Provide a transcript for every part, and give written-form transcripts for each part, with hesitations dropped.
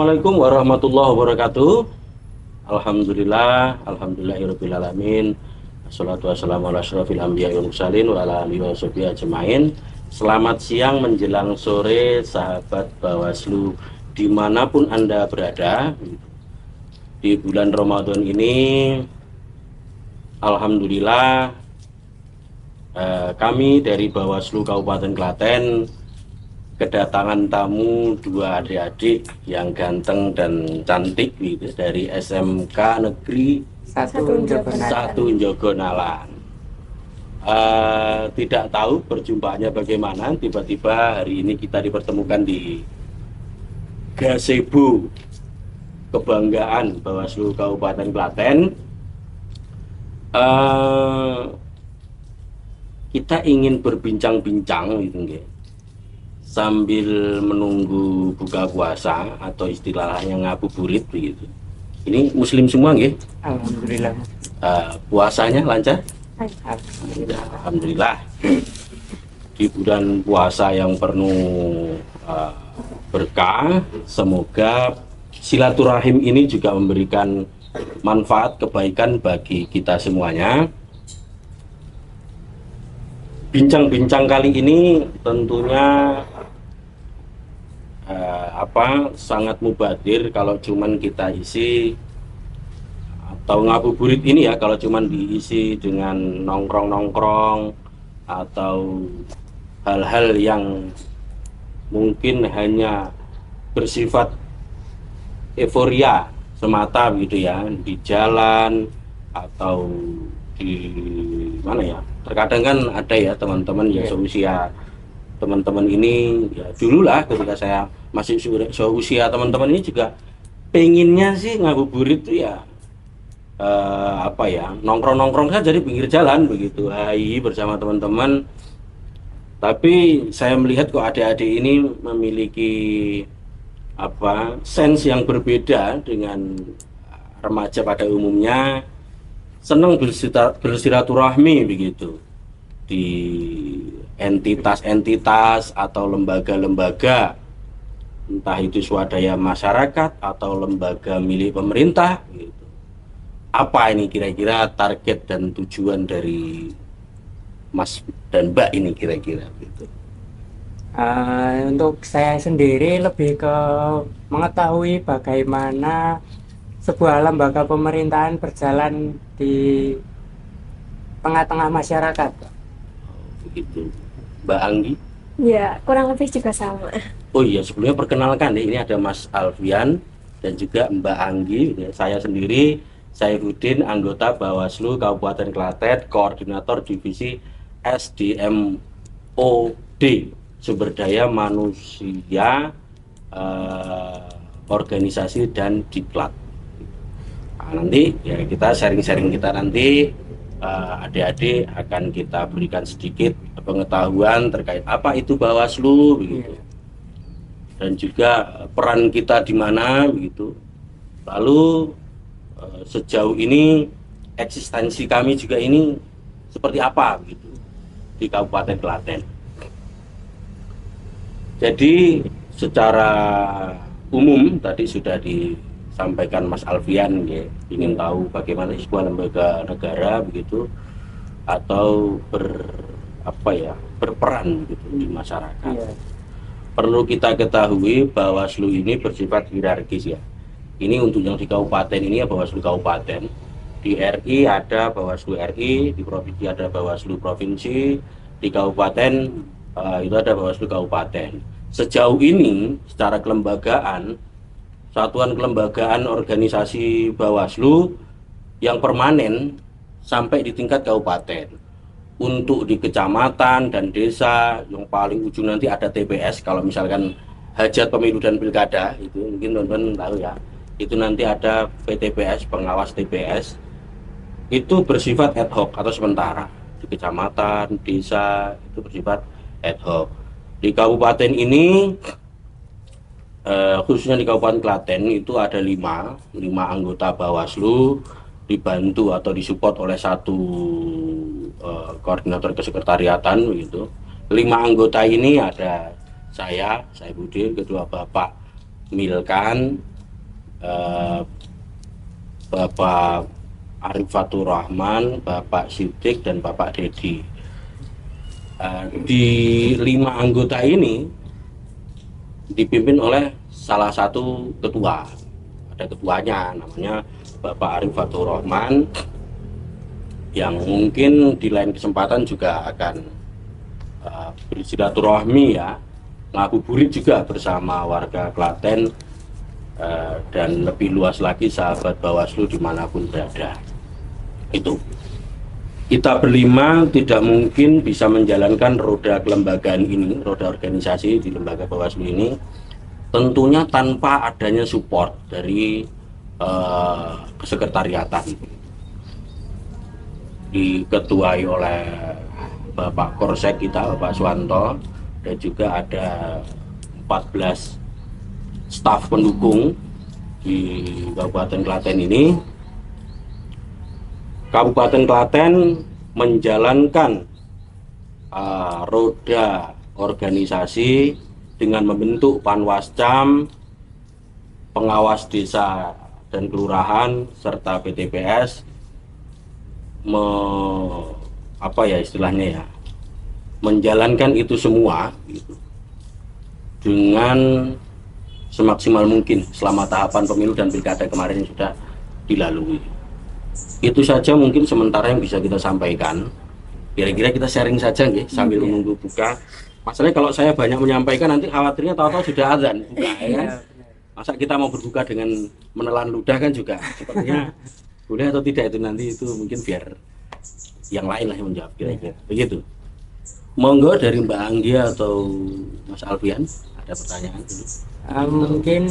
Assalamualaikum warahmatullahi wabarakatuh. Alhamdulillahirabbil alamin. Wassalatu wassalamu ala asyrofil anbiya'i wal mursalin wa ala alihi washabihi ajmain. Selamat siang menjelang sore sahabat Bawaslu dimanapun Anda berada. Di bulan Ramadan ini alhamdulillah kami dari Bawaslu Kabupaten Klaten kedatangan tamu dua adik-adik yang ganteng dan cantik gitu, dari SMK Negeri 1 Njogonalan. Tidak tahu perjumpaannya bagaimana, tiba-tiba hari ini kita dipertemukan di gazebo kebanggaan Bawaslu Kabupaten Klaten. Kita ingin berbincang-bincang gitu nggih, sambil menunggu buka puasa atau istilahnya ngabuburit begitu. Ini muslim semua nggih? Alhamdulillah. Puasanya lancar? Alhamdulillah. Di bulan puasa yang penuh berkah, semoga silaturahim ini juga memberikan manfaat kebaikan bagi kita semuanya. Bincang-bincang kali ini tentunya sangat mubadir kalau cuman kita isi, atau ngabuburit ini ya kalau cuman diisi dengan nongkrong-nongkrong atau hal-hal yang mungkin hanya bersifat euforia semata gitu ya, di jalan atau di mana ya. Terkadang kan ada ya teman-teman ya seusia teman-teman ini ya, dulu lah ketika saya masih seusia teman-teman ini juga pengennya sih ngabuburit itu ya nongkrong-nongkrong saja di pinggir jalan begitu, hai bersama teman-teman. Tapi saya melihat kok adik-adik ini memiliki sense yang berbeda dengan remaja pada umumnya, senang bersilaturahmi begitu di entitas-entitas atau lembaga-lembaga, entah itu swadaya masyarakat atau lembaga milik pemerintah gitu. Apa ini kira-kira target dan tujuan dari Mas dan Mbak ini kira-kira gitu? Untuk saya sendiri lebih ke mengetahui bagaimana sebuah lembaga pemerintahan berjalan di tengah-tengah masyarakat. Begitu. Mbak Anggi? Ya, kurang lebih juga sama. Oh iya, sebelumnya perkenalkan nih, ini ada Mas Alfian dan juga Mbak Anggi. Saya sendiri, Saifuddin, anggota Bawaslu Kabupaten Klaten, koordinator divisi SDMOD, Sumber Daya Manusia, Organisasi dan Diklat. Nanti ya kita sharing-sharing kita nanti, adik-adik akan kita berikan sedikit pengetahuan terkait apa itu Bawaslu begitu, dan juga peran kita di mana begitu. Lalu sejauh ini eksistensi kami juga ini seperti apa begitu di Kabupaten Klaten. Jadi secara umum tadi sudah disampaikan Mas Alfian ya, ingin tahu bagaimana sebuah lembaga negara begitu atau berperan gitu di masyarakat. Perlu kita ketahui Bawaslu ini bersifat hierarkis ya. Ini untuk yang di kabupaten ini ya Bawaslu kabupaten, di RI ada Bawaslu RI, di provinsi ada Bawaslu provinsi, di kabupaten itu ada Bawaslu kabupaten. Sejauh ini secara kelembagaan, satuan kelembagaan organisasi Bawaslu yang permanen sampai di tingkat kabupaten. Untuk di kecamatan dan desa yang paling ujung nanti ada TPS, kalau misalkan hajat pemilu dan pilkada itu mungkin teman-teman tahu ya, itu nanti ada PTPS, pengawas TPS, itu bersifat ad hoc atau sementara. Di kecamatan, desa itu bersifat ad hoc. Di kabupaten ini khususnya di Kabupaten Klaten itu ada 5 anggota Bawaslu, dibantu atau disupport oleh satu koordinator kesekretariatan begitu. 5 anggota ini ada saya Budi, kedua Bapak Milkan, eh, Bapak Arif Fatur Rahman, Bapak Sidik, dan Bapak Dedi. Di 5 anggota ini dipimpin oleh salah satu ketua. Ada ketuanya, namanya Bapak Arif Fatur Rahman, yang mungkin di lain kesempatan juga akan bersilaturahmi ya, ngabuburit juga bersama warga Klaten, dan lebih luas lagi sahabat Bawaslu dimanapun berada. Itu kita berlima tidak mungkin bisa menjalankan roda kelembagaan ini, roda organisasi di lembaga Bawaslu ini, tentunya tanpa adanya support dari kesekretariatan, diketuai oleh Bapak Korsek kita, Bapak Suwanto, dan juga ada 14 staf pendukung di Kabupaten Klaten ini. Kabupaten Klaten menjalankan roda organisasi dengan membentuk Panwascam, pengawas desa dan kelurahan, serta PTPS, apa ya istilahnya ya, menjalankan itu semua gitu, dengan semaksimal mungkin selama tahapan pemilu dan pilkada kemarin yang sudah dilalui. Itu saja mungkin sementara yang bisa kita sampaikan. Kira-kira kita sharing saja nggih sambil menunggu buka. Masalahnya kalau saya banyak menyampaikan nanti khawatirnya tahu-tahu sudah azan buka ya kan. Masa kita mau berbuka dengan menelan ludah kan juga sepertinya boleh atau tidak itu nanti, itu mungkin biar yang lain lah yang menjawab kira-kira. Begitu. Monggo dari Mbak Anggia atau Mas Alfian ada pertanyaan dulu. Mungkin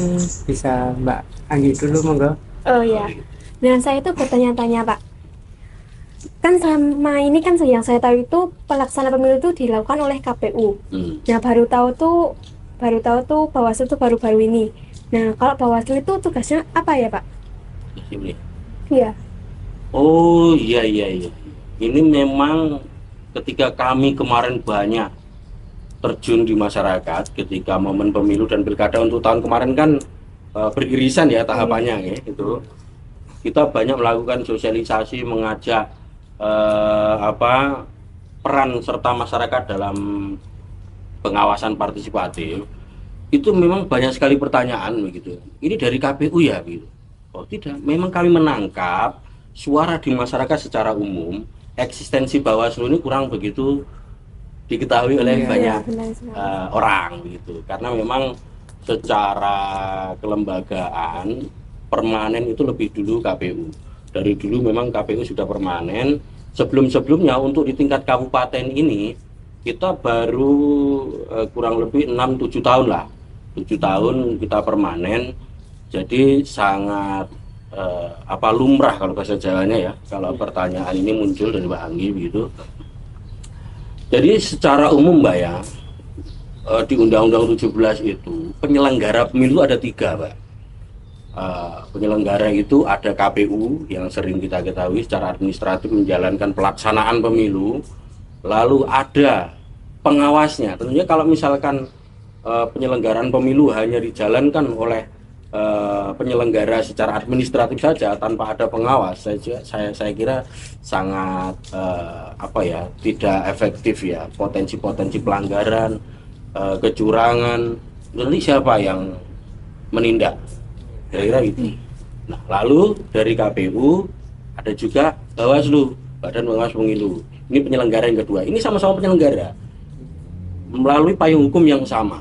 bisa Mbak Anggi dulu, monggo. Oh ya. Nah, saya itu bertanya-tanya, Pak. Kan selama ini kan yang saya tahu itu pelaksanaan pemilu itu dilakukan oleh KPU. Nah, baru tahu tuh Bawaslu itu baru-baru ini. Nah, kalau Bawaslu itu tugasnya apa ya, Pak? Iya. Oh iya. Ini memang ketika kami kemarin banyak terjun di masyarakat ketika momen pemilu dan pilkada untuk tahun kemarin kan beririsan ya tahapannya ya gitu. Kita banyak melakukan sosialisasi, mengajak peran serta masyarakat dalam pengawasan partisipatif. Itu memang banyak sekali pertanyaan begitu. Ini dari KPU ya gitu. Oh tidak, memang kami menangkap suara di masyarakat secara umum, eksistensi Bawaslu ini kurang begitu diketahui oleh banyak orang gitu. Karena memang secara kelembagaan permanen itu lebih dulu KPU. Dari dulu memang KPU sudah permanen. Sebelum-sebelumnya untuk di tingkat kabupaten ini kita baru kurang lebih 6-7 tahun lah. 7 tahun kita permanen. Jadi sangat lumrah kalau bahasa Jawanya ya. Kalau pertanyaan ini muncul dari Mbak Anggi begitu. Jadi secara umum Mbak ya, di Undang-Undang 17 itu penyelenggara pemilu ada 3 Mbak. Penyelenggara itu ada KPU yang sering kita ketahui secara administratif menjalankan pelaksanaan pemilu, lalu ada pengawasnya. Tentunya kalau misalkan penyelenggaraan pemilu hanya dijalankan oleh penyelenggara secara administratif saja tanpa ada pengawas, saya kira sangat tidak efektif ya. Potensi-potensi pelanggaran, kecurangan, nanti siapa yang menindak? Kira-kira itu. Nah, lalu dari KPU ada juga Bawaslu, Badan Pengawas Pemilu. Ini penyelenggara yang kedua. Ini sama-sama penyelenggara melalui payung hukum yang sama.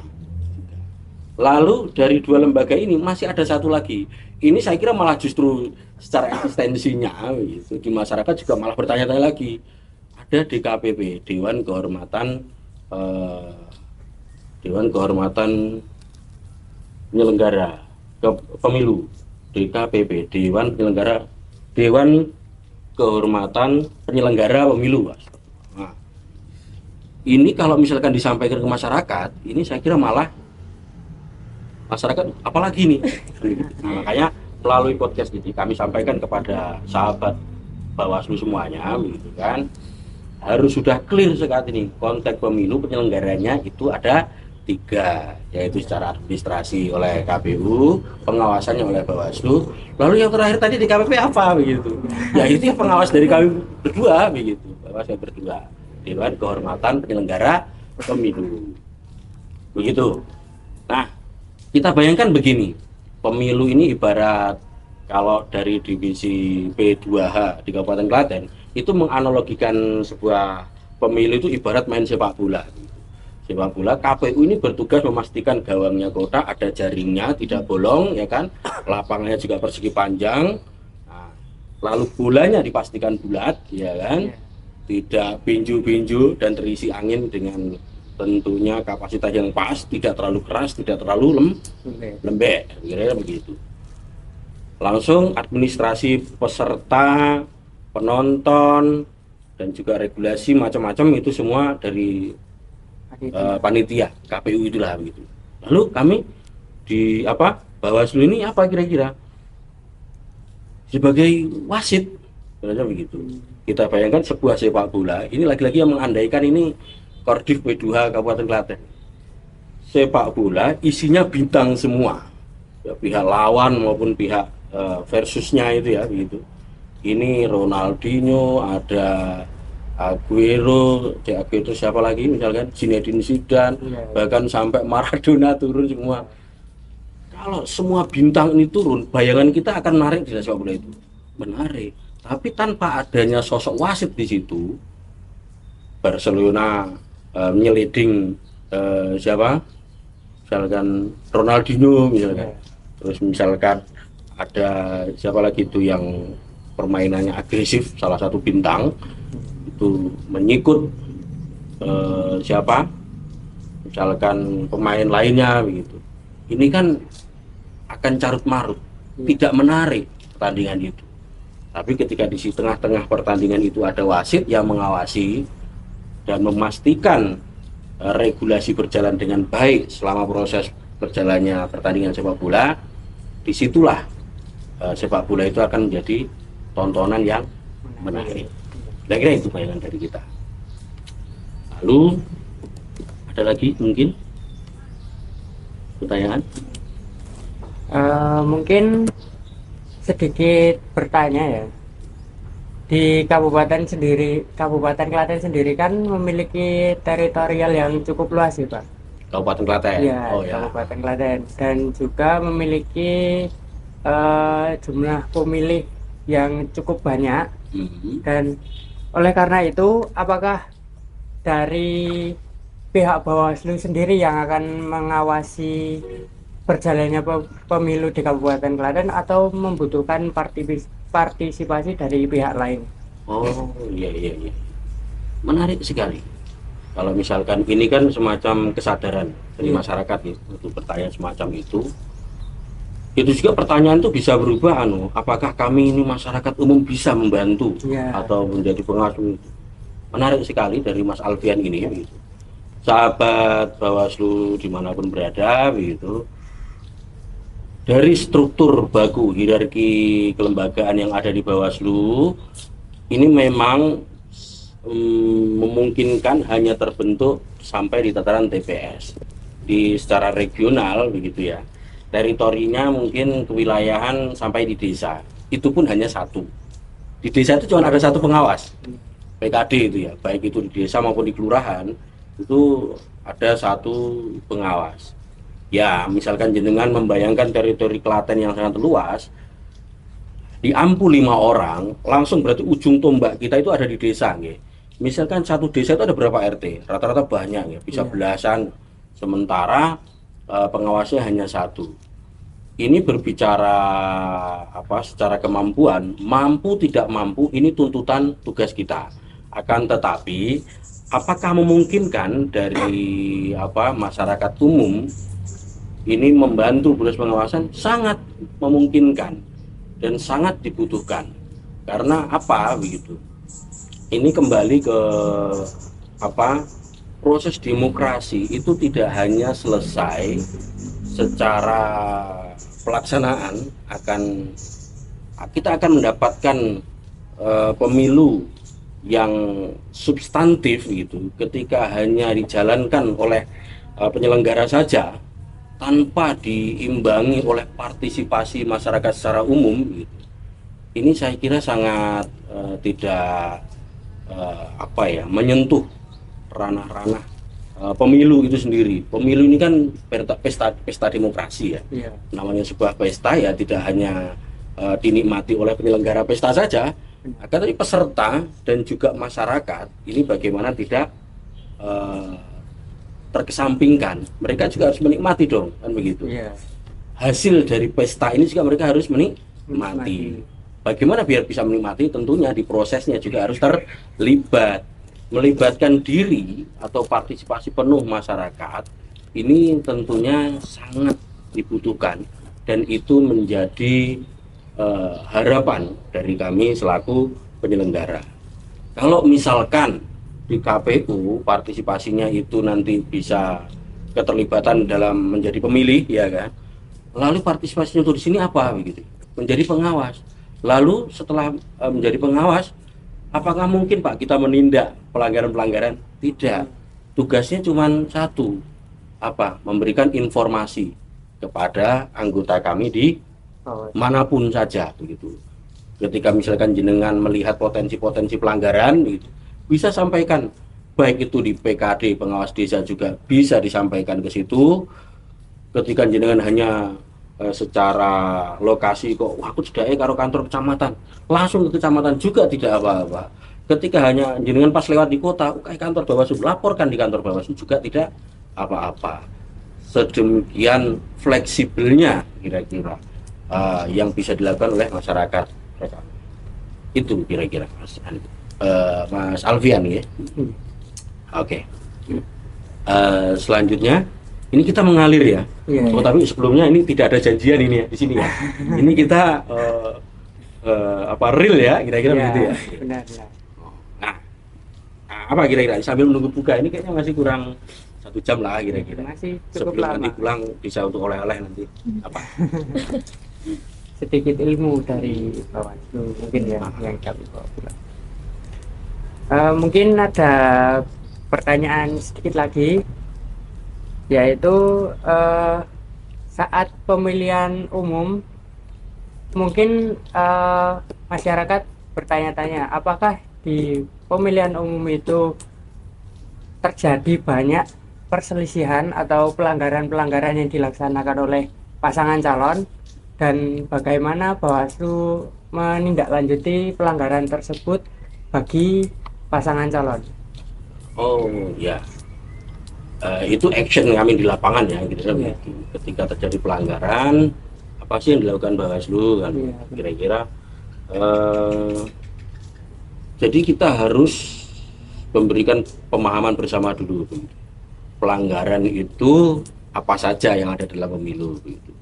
Lalu dari 2 lembaga ini masih ada satu lagi. Ini saya kira malah justru secara eksistensinya gitu, di masyarakat juga malah bertanya-tanya lagi. Ada DKPP, Dewan Kehormatan Penyelenggara Pemilu, DKPP, Dewan Kehormatan Penyelenggara Pemilu. Nah, ini kalau misalkan disampaikan ke masyarakat, ini saya kira malah masyarakat apalagi nih. Nah, makanya melalui podcast ini kami sampaikan kepada sahabat Bawaslu semuanya, gitu kan, harus sudah clear sekali ini konteks pemilu penyelenggaranya itu ada 3, yaitu secara administrasi oleh KPU, pengawasannya oleh Bawaslu. Lalu yang terakhir tadi di KPP apa begitu? Ya itu pengawas dari kami berdua begitu. Pengawas kami berdua, Dewan Kehormatan Penyelenggara Pemilu. Begitu. Nah, kita bayangkan begini. Pemilu ini ibarat kalau dari divisi P2H di Kabupaten Klaten itu menganalogikan sebuah pemilu itu ibarat main sepak bola. Sepak bola, KPU ini bertugas memastikan gawangnya kotak, ada jaringnya, tidak bolong, ya kan, lapangannya juga persegi panjang. Nah, lalu bolanya dipastikan bulat, ya kan, tidak pinju-pinju dan terisi angin dengan tentunya kapasitas yang pas, tidak terlalu keras, tidak terlalu lembek, kira-kira begitu. Langsung administrasi peserta, penonton, dan juga regulasi macam-macam itu semua dari panitia KPU itulah begitu. Lalu kami di Bawaslu ini apa kira-kira sebagai wasit, kira-kira begitu. Kita bayangkan sebuah sepak bola ini lagi-lagi yang mengandaikan ini Kordiv P2H Kabupaten Klaten. Sepak bola isinya bintang semua, ya, pihak lawan maupun pihak versusnya itu ya begitu. Ini Ronaldinho, ada Aguero, itu siapa lagi misalkan Zinedine Zidane, bahkan sampai Maradona turun semua. Kalau semua bintang ini turun, bayangan kita akan menarik di sepak bola itu, menarik. Tapi tanpa adanya sosok wasit di situ, Barcelona menyeliding siapa, misalkan Ronaldinho misalkan, terus misalkan ada siapa lagi itu yang permainannya agresif, salah satu bintang itu menyikut siapa, misalkan pemain lainnya begitu. Ini kan akan carut marut, tidak menarik pertandingan itu. Tapi ketika di tengah-tengah pertandingan itu ada wasit yang mengawasi dan memastikan regulasi berjalan dengan baik selama proses berjalannya pertandingan sepak bola, disitulah sepak bola itu akan menjadi tontonan yang menarik. Kira-kira itu bayangan dari kita. Lalu ada lagi mungkin pertanyaan? Mungkin sedikit bertanya ya. Di Kabupaten Klaten sendiri kan memiliki teritorial yang cukup luas ya Pak. Kabupaten Klaten. Ya, Kabupaten Klaten, dan juga memiliki jumlah pemilih yang cukup banyak. Dan oleh karena itu, apakah dari pihak Bawaslu sendiri yang akan mengawasi berjalannya pemilu di Kabupaten Klaten atau membutuhkan partisipasi dari pihak lain? Oh iya. Menarik sekali. Kalau misalkan ini kan semacam kesadaran dari masyarakat ya, untuk bertanya semacam itu. Itu juga pertanyaan itu bisa berubah, apakah kami ini masyarakat umum bisa membantu atau menjadi pengasuh itu. Menarik sekali dari Mas Alfian ini begitu. Sahabat Bawaslu dimanapun berada begitu. Dari struktur baku hierarki kelembagaan yang ada di Bawaslu ini memang memungkinkan hanya terbentuk sampai di tataran TPS. Di secara regional begitu ya. Teritorinya mungkin kewilayahan sampai di desa, itu pun hanya satu. Di desa itu cuma ada satu pengawas PKD itu ya, baik itu di desa maupun di kelurahan itu ada satu pengawas. Ya misalkan jenengan membayangkan teritori Klaten yang sangat luas, di Ampu 5 orang langsung berarti ujung tombak kita itu ada di desa ya. Misalkan satu desa itu ada berapa RT, rata-rata banyak ya, bisa belasan, sementara pengawasnya hanya satu. Ini berbicara secara kemampuan, mampu tidak mampu ini tuntutan tugas kita. Akan tetapi apakah memungkinkan dari masyarakat umum ini membantu proses pengawasan? Sangat memungkinkan dan sangat dibutuhkan. Karena begitu? Ini kembali ke proses demokrasi itu tidak hanya selesai secara pelaksanaan, kita akan mendapatkan pemilu yang substantif gitu ketika hanya dijalankan oleh penyelenggara saja tanpa diimbangi oleh partisipasi masyarakat secara umum gitu, ini saya kira sangat tidak menyentuh ranah-ranah pemilu itu sendiri. Pemilu ini kan pesta demokrasi ya. Iya. Namanya sebuah pesta ya tidak hanya dinikmati oleh penyelenggara pesta saja, akan tapi peserta dan juga masyarakat ini bagaimana tidak terkesampingkan. Mereka juga harus menikmati dong, kan begitu. Iya. Hasil dari pesta ini juga mereka harus menikmati. Bagaimana biar bisa menikmati? Tentunya di prosesnya juga harus terlibat. Melibatkan diri atau partisipasi penuh masyarakat ini tentunya sangat dibutuhkan, dan itu menjadi harapan dari kami selaku penyelenggara. Kalau misalkan di KPU partisipasinya itu nanti bisa keterlibatan dalam menjadi pemilih, ya kan, lalu partisipasinya untuk di sini apa begitu? Menjadi pengawas. Lalu setelah menjadi pengawas, apakah mungkin Pak kita menindak pelanggaran-pelanggaran? Tidak. Tugasnya cuma satu, memberikan informasi kepada anggota kami di manapun saja begitu. Ketika misalkan jenengan melihat potensi-potensi pelanggaran gitu, bisa sampaikan, baik itu di PKD pengawas desa juga bisa disampaikan ke situ. Ketika jenengan hanya secara lokasi kok aku sudah karo kantor kecamatan, langsung ke kecamatan juga tidak apa-apa. Ketika hanya jenengan pas lewat di kota, kantor Bawaslu, laporkan di kantor Bawaslu juga tidak apa-apa. Sedemikian fleksibelnya kira-kira yang bisa dilakukan oleh masyarakat. Itu kira-kira Mas Alfian ya. Oke. Selanjutnya ini kita mengalir ya. Tapi sebelumnya ini tidak ada janjian ini ya di sini ya. Ini kita real ya, kira-kira begitu ya. Benar. Nah, apa kira-kira sambil menunggu buka ini kayaknya masih kurang 1 jam lah kira-kira. Masih cukup sebelum lama. Nanti pulang bisa untuk oleh-oleh nanti apa? Sedikit ilmu dari Bawaslu mungkin ya yang kami bawa pulang. Mungkin ada pertanyaan sedikit lagi, yaitu saat pemilihan umum mungkin masyarakat bertanya-tanya apakah di pemilihan umum itu terjadi banyak perselisihan atau pelanggaran-pelanggaran yang dilaksanakan oleh pasangan calon, dan bagaimana Bawaslu menindaklanjuti pelanggaran tersebut bagi pasangan calon. Oh ya, itu action kami di lapangan ya, gitu. Ketika terjadi pelanggaran, apa sih yang dilakukan Bawaslu kan? Kira-kira. Jadi kita harus memberikan pemahaman bersama dulu. Pelanggaran itu apa saja yang ada dalam pemilu. Gitu.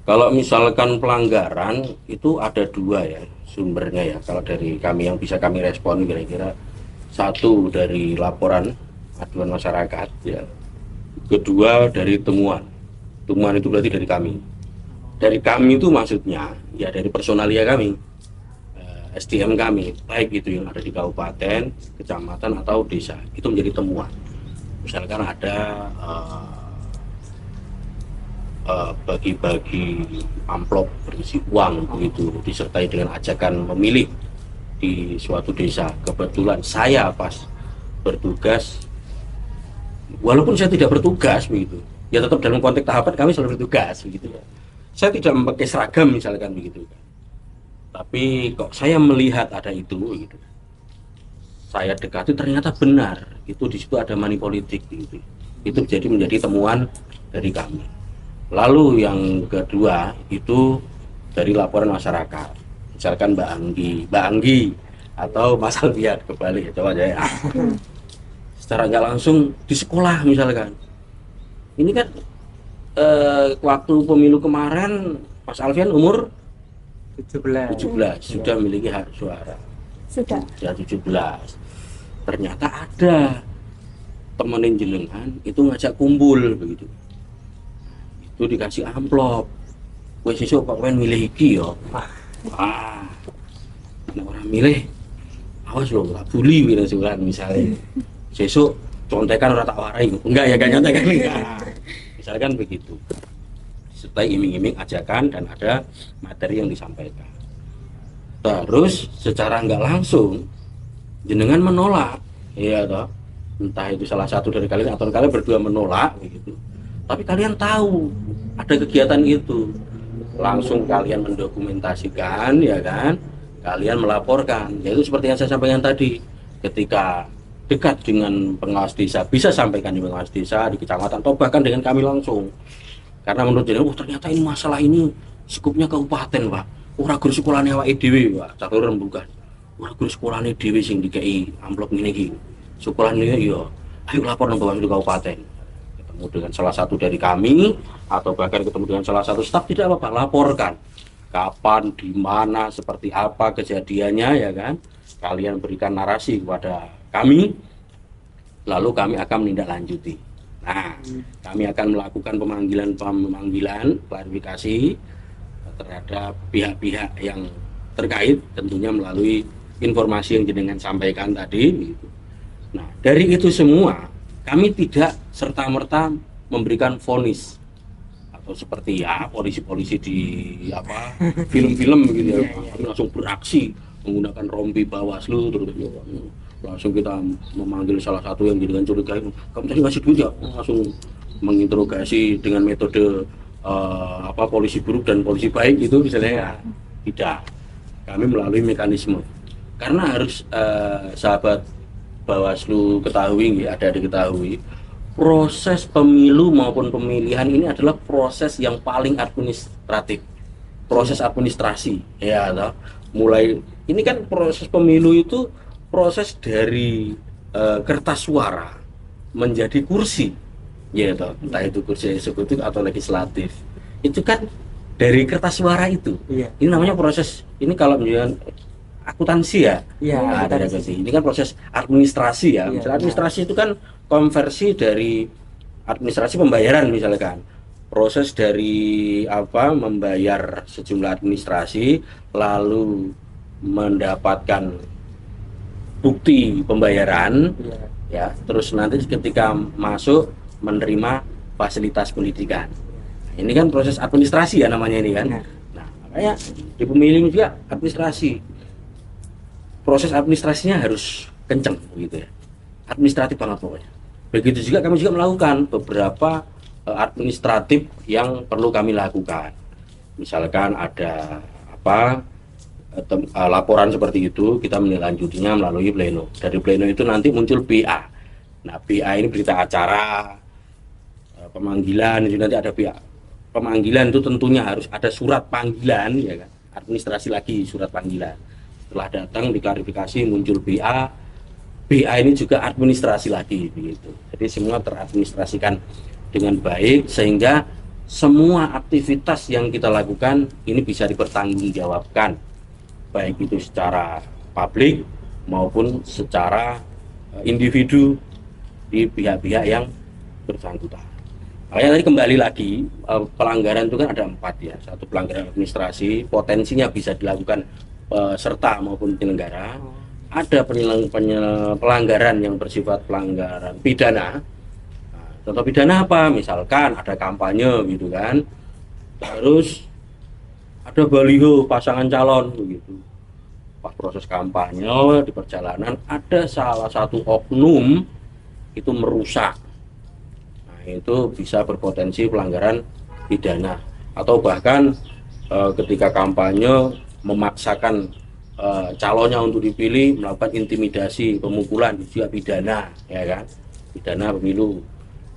Kalau misalkan pelanggaran itu ada 2 ya sumbernya ya. Kalau dari kami yang bisa kami respon kira-kira, 1 dari laporan aduan masyarakat ya, kedua dari temuan itu berarti dari kami itu maksudnya ya dari personalia kami, SDM kami, baik itu yang ada di kabupaten, kecamatan atau desa, itu menjadi temuan. Misalkan ada bagi-bagi amplop berisi uang begitu disertai dengan ajakan memilih di suatu desa. Kebetulan saya pas bertugas, walaupun saya tidak bertugas begitu ya, tetap dalam konteks tahapan kami selalu bertugas begitu ya. Saya tidak memakai seragam misalkan begitu, tapi kok saya melihat ada itu gitu, saya dekati ternyata benar itu di situ ada money politik gitu. Itu menjadi temuan dari kami. Lalu yang kedua itu dari laporan masyarakat, misalkan Mbak Anggi atau Mas Alfian kembali coba aja ya. Secara nggak langsung di sekolah misalkan, ini kan waktu pemilu kemarin Mas Alfian umur 17 sudah memiliki hak suara, sudah 17. Ternyata ada temenin jenengan itu ngajak kumpul begitu, itu dikasih amplop, wes sesuk kok pengen milih iki yo. Nek orang milih awas lo nggak bully misalnya. Sesuk contekan orang tak warai, enggak ya, kan nyontekan enggak. Misalkan begitu, setelah iming-iming ajakan dan ada materi yang disampaikan, terus secara nggak langsung jenengan menolak, iya toh, entah itu salah satu dari kalian atau kalian berdua menolak begitu, tapi kalian tahu ada kegiatan itu, langsung kalian mendokumentasikan, ya kan, kalian melaporkan, yaitu seperti yang saya sampaikan tadi, ketika dekat dengan pengawas desa bisa sampaikan di pengawas desa, di kecamatan, atau bahkan dengan kami langsung, karena menurut jenengan, oh ternyata ini masalah ini skupnya kabupaten pak, ora guru sekolahnya awake dhewe pak, catur rembugan, ora guru sekolahnya dhewe sing dikei amplop ngene iki, sekolahnya iya, ayo lapor nang Bawaslu kabupaten, ketemu dengan salah satu dari kami atau bahkan ketemu dengan salah satu staf, tidak apa-apa, laporkan kapan, di mana, seperti apa kejadiannya, ya kan, kalian berikan narasi kepada kami, lalu kami akan menindaklanjuti. Nah, kami akan melakukan pemanggilan klarifikasi terhadap pihak-pihak yang terkait, tentunya melalui informasi yang jenengan sampaikan tadi. Nah, dari itu semua kami tidak serta-merta memberikan vonis atau seperti ya polisi-polisi di apa film-film gitu ya, kami langsung beraksi menggunakan rompi Bawaslu, terus langsung kita memanggil salah satu yang dengan curiga, kamu tadi ngasih duit ya, langsung menginterogasi dengan metode apa polisi buruk dan polisi baik itu misalnya, ya. Tidak, kami melalui mekanisme, karena harus sahabat Bawaslu ketahui, ada diketahui, proses pemilu maupun pemilihan ini adalah proses yang paling administratif, proses administrasi, ya toh. Mulai ini kan proses pemilu itu proses dari kertas suara menjadi kursi, ya toh, entah itu kursi eksekutif atau legislatif, itu kan dari kertas suara itu. Iya. Ini namanya proses, ini kalau menunjukkan akuntansi ya, Iya, ini kan proses administrasi ya. Iya, Misalnya administrasi itu kan konversi dari administrasi pembayaran, misalkan proses dari apa, membayar sejumlah administrasi lalu mendapatkan bukti pembayaran, ya, terus nanti ketika masuk menerima fasilitas pendidikan. Ini kan proses administrasi ya namanya ini kan. Nah, makanya di pemilu juga administrasi, proses administrasinya harus kenceng begitu ya, administratif banget pokoknya. Begitu juga kami juga melakukan beberapa administratif yang perlu kami lakukan. Misalkan ada apa laporan seperti itu, kita menindaklanjutinya melalui pleno. Dari pleno itu nanti muncul BA. Nah, BA ini berita acara, pemanggilan, itu nanti ada BA. Pemanggilan itu tentunya harus ada surat panggilan, ya kan? Administrasi lagi surat panggilan. Setelah datang diklarifikasi muncul BA. BA ini juga administrasi lagi begitu. Jadi semua teradministrasikan dengan baik sehingga semua aktivitas yang kita lakukan ini bisa dipertanggungjawabkan, baik itu secara publik maupun secara individu di pihak-pihak yang bersangkutan. Makanya tadi kembali lagi, pelanggaran itu kan ada 4 ya. Satu, pelanggaran administrasi, potensinya bisa dilakukan peserta maupun penyelenggara. Ada pelanggaran yang bersifat pelanggaran pidana. Nah, contoh pidana apa? Misalkan ada kampanye gitu kan, terus ada baliho pasangan calon begitu. Pas proses kampanye di perjalanan ada salah satu oknum itu merusak. Nah, itu bisa berpotensi pelanggaran pidana. Atau bahkan ketika kampanye memaksakan calonnya untuk dipilih, melakukan intimidasi, pemukulan, juga pidana, ya kan? Pidana pemilu.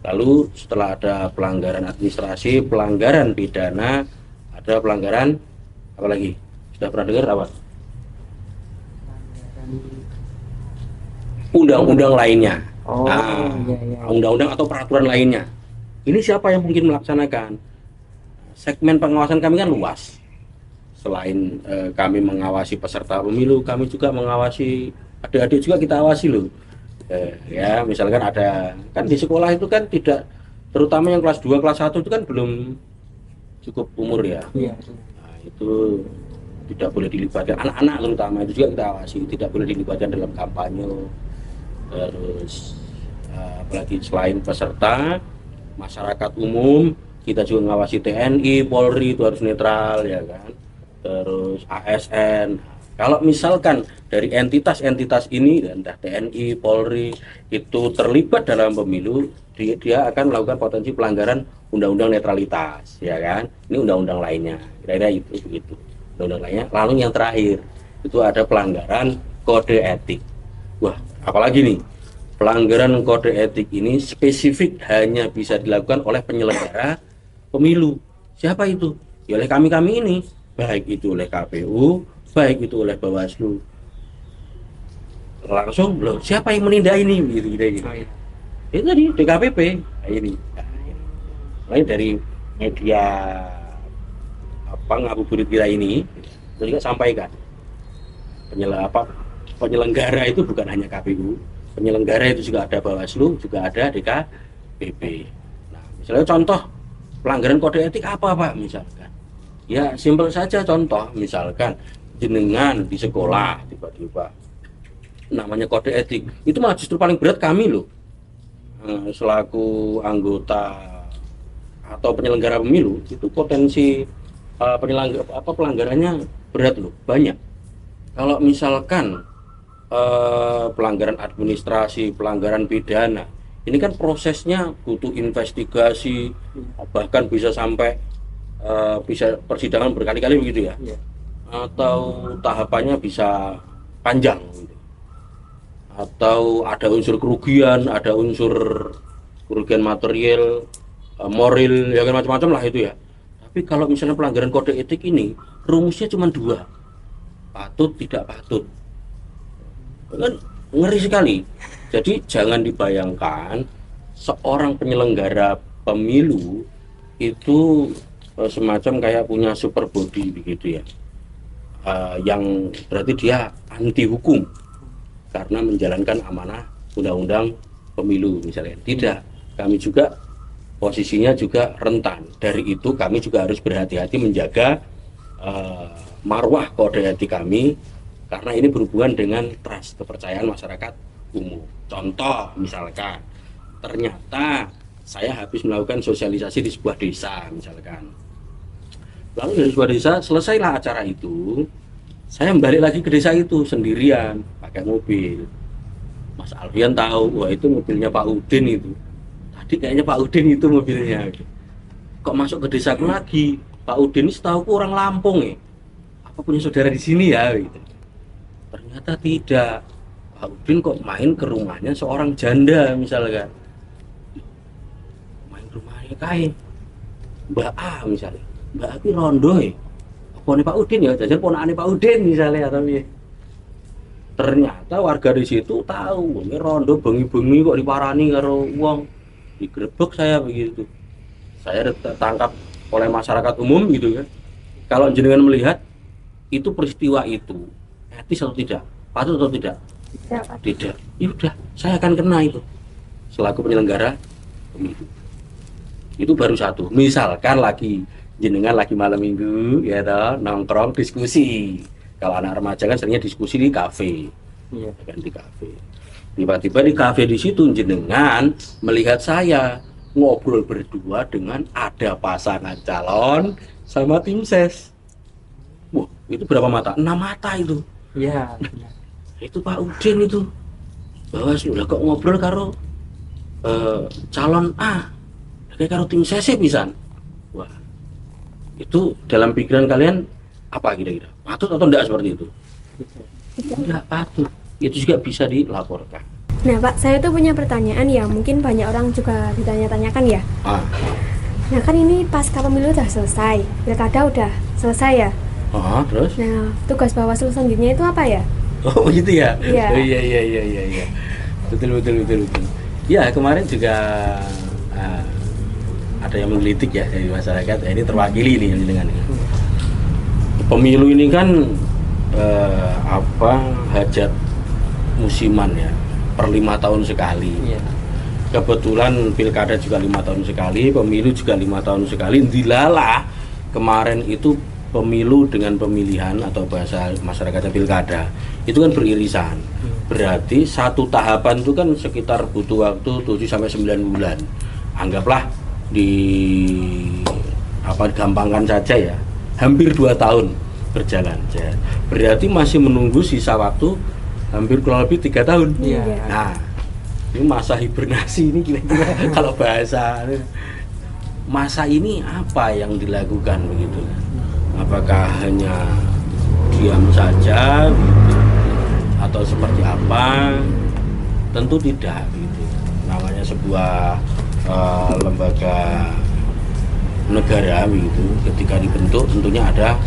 Lalu setelah ada pelanggaran administrasi, pelanggaran pidana, ada pelanggaran apa lagi? Sudah pernah dengar apa? Undang-undang lainnya. Oh, nah, iya. Undang-undang atau peraturan lainnya. Ini siapa yang mungkin melaksanakan? Segmen pengawasan kami kan luas. Selain kami mengawasi peserta pemilu, kami juga mengawasi adik-adik juga kita awasi loh. Ya, misalkan ada, kan di sekolah itu kan tidak, terutama yang kelas 2, kelas 1 itu kan belum cukup umur ya. Iya. Nah, itu tidak boleh dilibatkan, anak-anak terutama itu juga kita awasi, tidak boleh dilibatkan dalam kampanye. Terus apalagi selain peserta, masyarakat umum, kita juga ngawasi TNI, Polri itu harus netral ya kan, terus ASN. Kalau misalkan dari entitas-entitas ini, entah TNI, Polri itu terlibat dalam pemilu, dia akan melakukan potensi pelanggaran undang-undang netralitas, ya kan? Ini undang-undang lainnya, kira-kira itu begitu. Undang-undang lainnya. Lalu yang terakhir itu ada pelanggaran kode etik. Wah, apalagi nih? Pelanggaran kode etik ini spesifik hanya bisa dilakukan oleh penyelenggara pemilu. Siapa itu? Ya oleh kami-kami ini, baik itu oleh KPU, baik itu oleh Bawaslu. Langsung loh, siapa yang menindak ini gitu. Itu tadi DKPP. Nah, ini lain dari media ngabuburit kita ini itu juga sampaikan penyelenggara itu bukan hanya KPU, penyelenggara itu juga ada Bawaslu, juga ada DKPP. Nah, misalnya contoh pelanggaran kode etik apa Pak misalkan? Ya simpel saja, contoh misalkan jenengan di sekolah tiba-tiba namanya kode etik, itu malah justru paling berat kami loh selaku anggota atau penyelenggara pemilu, itu potensi pelanggarannya berat loh, banyak. Kalau misalkan pelanggaran administrasi, pelanggaran pidana, ini kan prosesnya butuh investigasi, bahkan bisa sampai bisa persidangan berkali-kali begitu ya. Atau tahapannya bisa panjang gitu. Atau ada unsur kerugian, ada unsur kerugian material, moral, ya kan macam-macam lah itu ya. Tapi kalau misalnya pelanggaran kode etik ini rumusnya cuma 2, patut tidak patut, kan ngeri sekali. Jadi jangan dibayangkan seorang penyelenggara pemilu itu semacam kayak punya super body begitu ya, yang berarti dia anti hukum karena menjalankan amanah undang-undang pemilu misalnya. Tidak, kami juga posisinya juga rentan. Dari itu kami juga harus berhati-hati menjaga marwah kode etik kami, karena ini berhubungan dengan trust, kepercayaan masyarakat umum. Contoh misalkan ternyata saya habis melakukan sosialisasi di sebuah desa misalkan, lalu dari sebuah desa selesailah acara itu, saya balik lagi ke desa itu sendirian pakai mobil. Mas Alfian tahu, wah itu mobilnya Pak Udin itu. Tadi kayaknya Pak Udin itu mobilnya. Kok masuk ke desaku lagi? Pak Udin ini setahuku orang Lampung ya. Apa punya saudara di sini ya? Gitu. Ternyata tidak. Pak Udin kok main ke rumahnya seorang janda misalkan. Main ke rumahnya kain Mbak A misalnya. Mbak A itu rondo ya. Pone Pak Udin ya, jajan ponakane Pak Udin misalnya atau piye. Ternyata warga di situ tahu, ini rondo bengi-bengi kok diparani karo wong. Digrebek saya begitu. Saya ditangkap oleh masyarakat umum gitu kan. Kalau jenengan melihat itu peristiwa itu etis atau tidak, patut atau tidak? Tidak. Ya udah, saya akan kena itu selaku penyelenggara pemilu. Itu baru satu. Misalkan lagi jenengan lagi malam minggu ya toh, nongkrong diskusi. Kalau anak remaja kan seringnya diskusi di kafe, kan di kafe. Tiba-tiba di kafe di situ jenengan melihat saya ngobrol berdua dengan ada pasangan calon sama tim ses. Wah, itu berapa mata? 6 mata itu. Iya. Itu Pak Udin itu. Bahwa sudah kok ngobrol karo calon A, kayak karo tim ses pisan. Wah, itu dalam pikiran kalian apa kira-kira? Patut atau enggak seperti itu? Enggak patut. Itu juga bisa dilaporkan. Nah Pak, saya tuh punya pertanyaan ya, mungkin banyak orang juga ditanya-tanyakan ya. Nah kan ini pasca pemilu udah selesai, pilkada udah selesai ya. Terus? Nah, tugas Bawaslu selanjutnya itu apa ya? Oh gitu ya? Iya. Oh, iya. Betul. Ya kemarin juga ada yang menggelitik ya dari masyarakat. Ini terwakili nih dengan pemilu ini kan hajat musiman ya, per 5 tahun sekali. Iya. Kebetulan pilkada juga 5 tahun sekali, pemilu juga 5 tahun sekali. Dilalah kemarin itu pemilu dengan pemilihan atau bahasa masyarakatnya pilkada itu kan beririsan. Berarti satu tahapan itu kan sekitar butuh waktu 7 sampai 9 bulan. Anggaplah di gampangkan saja ya, hampir 2 tahun berjalan. Berarti masih menunggu sisa waktu hampir kurang lebih 3 tahun. Iya. Nah, ini masa hibernasi ini kira-kira kalau bahasa masa ini apa yang dilakukan begitu? Apakah hanya diam saja gitu, atau seperti apa? Tentu tidak gitu. Namanya sebuah lembaga negara gitu, ketika dibentuk tentunya ada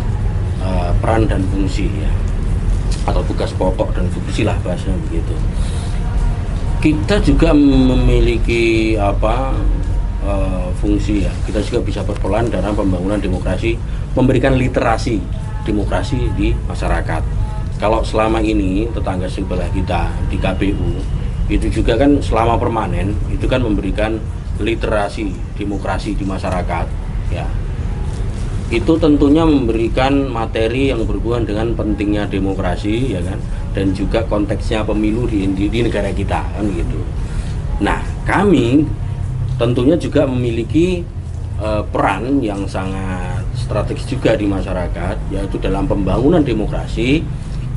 peran dan fungsi ya, atau tugas pokok dan fungsi lah bahasanya begitu. Kita juga memiliki fungsi ya, kita juga bisa berperan dalam pembangunan demokrasi, memberikan literasi demokrasi di masyarakat. Kalau selama ini tetangga sebelah kita di KPU itu juga kan selama permanen itu kan memberikan literasi demokrasi di masyarakat ya. Itu tentunya memberikan materi yang berhubungan dengan pentingnya demokrasi ya kan, dan juga konteksnya pemilu di negara kita kan gitu. Nah, kami tentunya juga memiliki peran yang sangat strategis juga di masyarakat, yaitu dalam pembangunan demokrasi,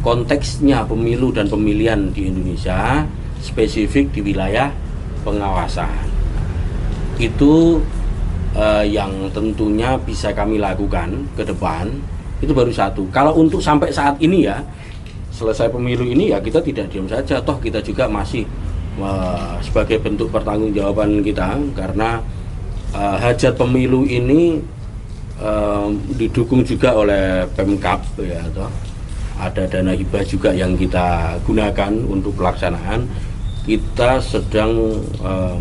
konteksnya pemilu dan pemilihan di Indonesia, spesifik di wilayah pengawasan. Itu yang tentunya bisa kami lakukan ke depan, itu baru satu. Kalau untuk sampai saat ini ya, selesai pemilu ini ya kita tidak diam saja, toh kita juga masih sebagai bentuk pertanggungjawaban kita, karena hajat pemilu ini didukung juga oleh Pemkab ya, toh ada dana hibah juga yang kita gunakan untuk pelaksanaan. Kita sedang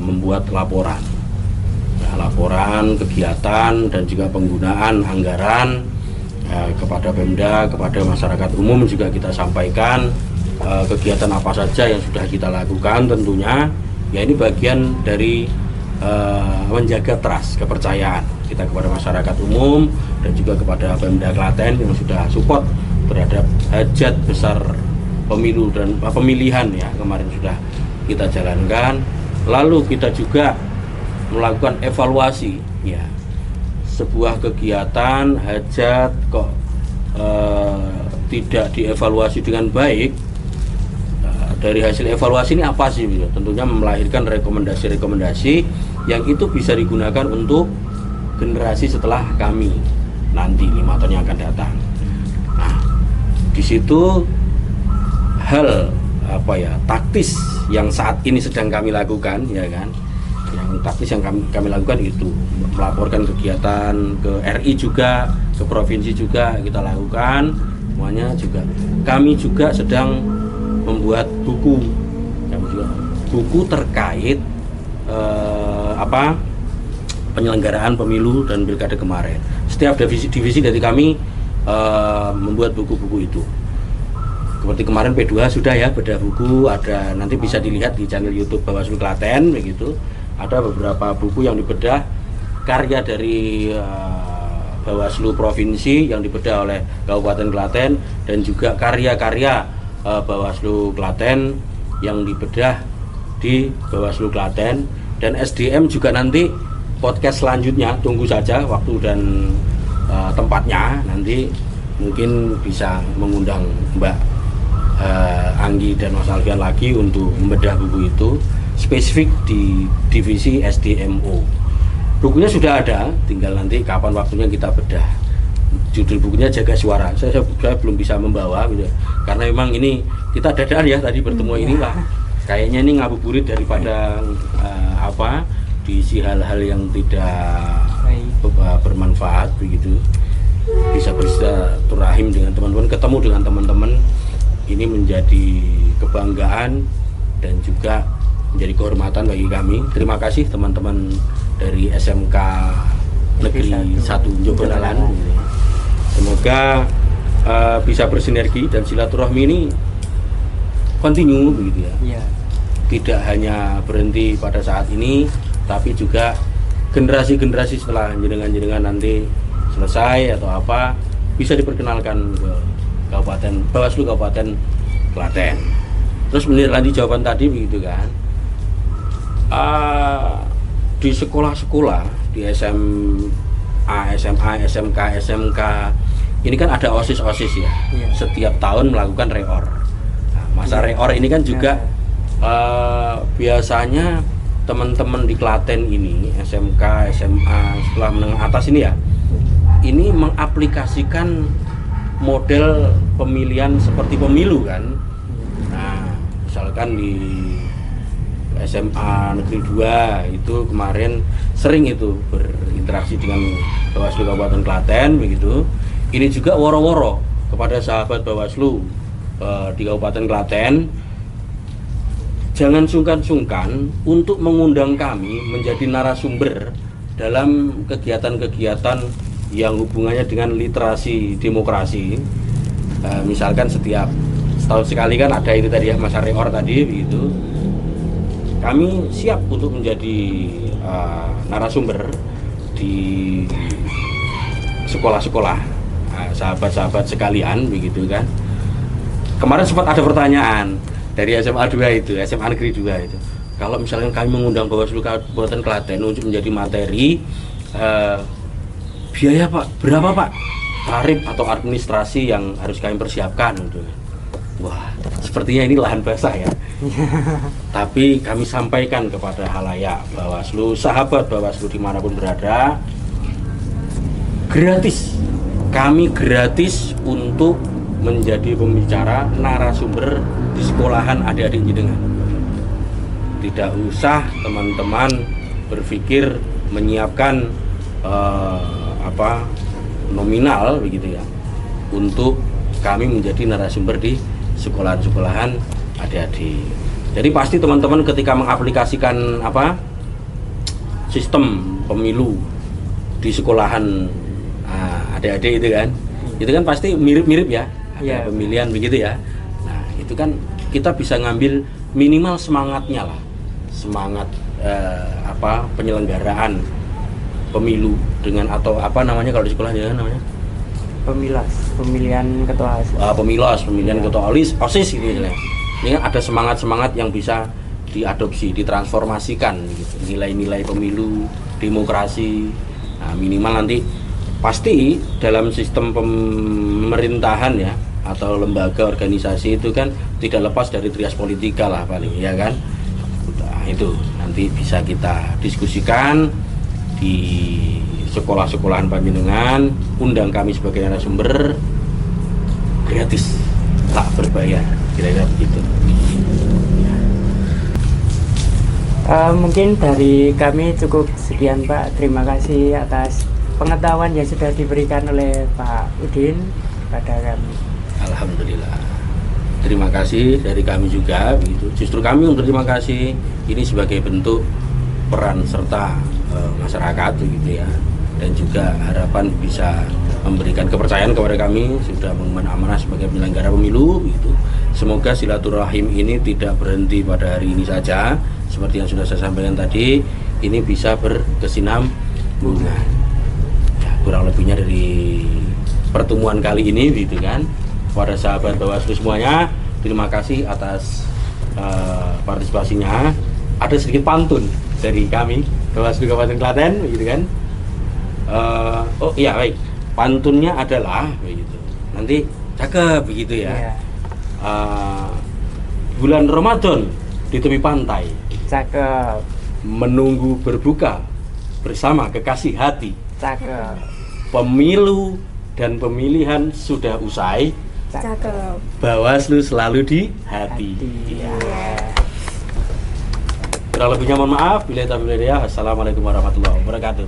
membuat laporan kegiatan dan juga penggunaan anggaran kepada Pemda, kepada masyarakat umum juga kita sampaikan kegiatan apa saja yang sudah kita lakukan. Tentunya ya ini bagian dari menjaga trust, kepercayaan kita kepada masyarakat umum dan juga kepada Pemda Klaten yang sudah support terhadap hajat besar pemilu dan pemilihan ya kemarin sudah kita jalankan. Lalu kita juga melakukan evaluasi ya, sebuah kegiatan hajat kok tidak dievaluasi dengan baik. Dari hasil evaluasi ini apa sih? Tentunya melahirkan rekomendasi-rekomendasi yang itu bisa digunakan untuk generasi setelah kami nanti 5 tahun yang akan datang. Nah, di situ hal taktis yang saat ini sedang kami lakukan ya kan, yang taktis yang kami lakukan itu melaporkan kegiatan ke RI juga, ke provinsi juga kita lakukan semuanya. Juga kami juga sedang membuat buku terkait penyelenggaraan pemilu dan pilkada kemarin. Setiap divisi dari kami membuat buku-buku itu. Seperti kemarin P2 sudah ya bedah buku, ada nanti bisa dilihat di channel YouTube Bawaslu Klaten begitu. Ada beberapa buku yang dibedah karya dari Bawaslu Provinsi yang dibedah oleh Kabupaten Klaten, dan juga karya-karya Bawaslu Klaten yang dibedah di Bawaslu Klaten. Dan SDM juga nanti podcast selanjutnya, tunggu saja waktu dan tempatnya, nanti mungkin bisa mengundang Mbak Anggi dan Mas Alfian lagi untuk membedah buku itu spesifik di divisi SDMO. Bukunya sudah ada, tinggal nanti kapan waktunya kita bedah. Judul bukunya Jaga Suara. Saya belum bisa membawa gitu, karena memang ini kita dadaan ya tadi bertemu inilah. Kayaknya ini ngabuburit daripada diisi hal-hal yang tidak bermanfaat begitu. Bisa bersilaturahim dengan teman-teman, ketemu dengan teman-teman, ini menjadi kebanggaan dan juga menjadi kehormatan bagi kami. Terima kasih teman-teman dari SMK Negeri 1 Jogonalan. Semoga bisa bersinergi dan silaturahmi ini continue begitu ya. Tidak hanya berhenti pada saat ini, tapi juga generasi-generasi setelah jenengan nanti selesai atau apa bisa diperkenalkan ke Bawaslu Kabupaten Klaten. Terus menindaklanjuti jawaban tadi begitu kan. Di sekolah-sekolah, di SMA, SMK, SMK, ini kan ada OSIS-OSIS ya. Iya. Setiap tahun melakukan reor. Nah, masa reor ini kan juga biasanya teman-teman di Klaten ini, SMK, SMA, sekolah menengah atas ini ya, ini mengaplikasikan model pemilihan seperti pemilu kan. Nah, misalkan di SMA Negeri 2 itu kemarin sering itu berinteraksi dengan Bawaslu Kabupaten Klaten begitu. Ini juga woro-woro kepada sahabat Bawaslu di Kabupaten Klaten, jangan sungkan-sungkan untuk mengundang kami menjadi narasumber dalam kegiatan-kegiatan yang hubungannya dengan literasi demokrasi. Misalkan setiap setahun sekali kan ada itu tadi ya, masa reor tadi begitu. Kami siap untuk menjadi narasumber di sekolah-sekolah, sahabat-sahabat sekalian begitu kan. Kemarin sempat ada pertanyaan dari SMA 2 itu, SMA Negeri 2 itu. Kalau misalkan kami mengundang Bawaslu Kabupaten Klaten untuk menjadi materi, biaya Pak, berapa Pak? Tarif atau administrasi yang harus kami persiapkan gitu. Wah, sepertinya ini lahan basah ya. Tapi kami sampaikan kepada halayak Bawaslu, sahabat Bawaslu dimanapun berada, gratis. Kami gratis untuk menjadi pembicara narasumber di sekolahan adik-adik jenengan. Tidak usah teman-teman berpikir menyiapkan nominal begitu ya untuk kami menjadi narasumber di sekolahan-sekolahan adik-adik. Jadi pasti teman-teman ketika mengaplikasikan sistem pemilu di sekolahan adik-adik itu kan pasti mirip-mirip ya, ada pemilihan begitu ya. Nah itu kan kita bisa ngambil minimal semangatnya lah, semangat penyelenggaraan pemilu dengan atau apa namanya kalau di sekolah namanya pemilihan ketua OSIS. Pemilihan ketua OSIS gitu ya. Ini kan ada semangat-semangat yang bisa diadopsi, ditransformasikan gitu. Nilai-nilai pemilu, demokrasi. Nah, minimal nanti pasti dalam sistem pemerintahan ya atau lembaga organisasi itu kan tidak lepas dari trias politika lah paling ya kan. Nah, itu nanti bisa kita diskusikan di sekolah-sekolahan panjenengan, undang kami sebagai narasumber gratis, tak berbayar, kira-kira begitu. Mungkin dari kami cukup sekian Pak. Terima kasih atas pengetahuan yang sudah diberikan oleh Pak Udin pada kami. Alhamdulillah. Terima kasih dari kami juga begitu. Justru kami yang berterima kasih ini sebagai bentuk peran serta masyarakat begitu ya, dan juga harapan bisa memberikan kepercayaan kepada kami sudah mengemban amanah sebagai penyelenggara pemilu begitu. Semoga silaturahim ini tidak berhenti pada hari ini saja, seperti yang sudah saya sampaikan tadi, ini bisa berkesinambungan. Ya, kurang lebihnya dari pertemuan kali ini gitu kan. Kepada sahabat Bawaslu semuanya, terima kasih atas partisipasinya. Ada sedikit pantun dari kami Bawaslu Kabupaten Klaten begitu kan. Oh iya baik, pantunnya adalah begitu. Nanti cakep begitu ya. Bulan Ramadan di tepi pantai, Cakep. menunggu berbuka bersama kekasih hati. Cakep. Pemilu dan pemilihan sudah usai, Cakep. Bawaslu selalu di hati. Iya. Kurang lebihnya mohon maaf. Assalamualaikum warahmatullahi wabarakatuh.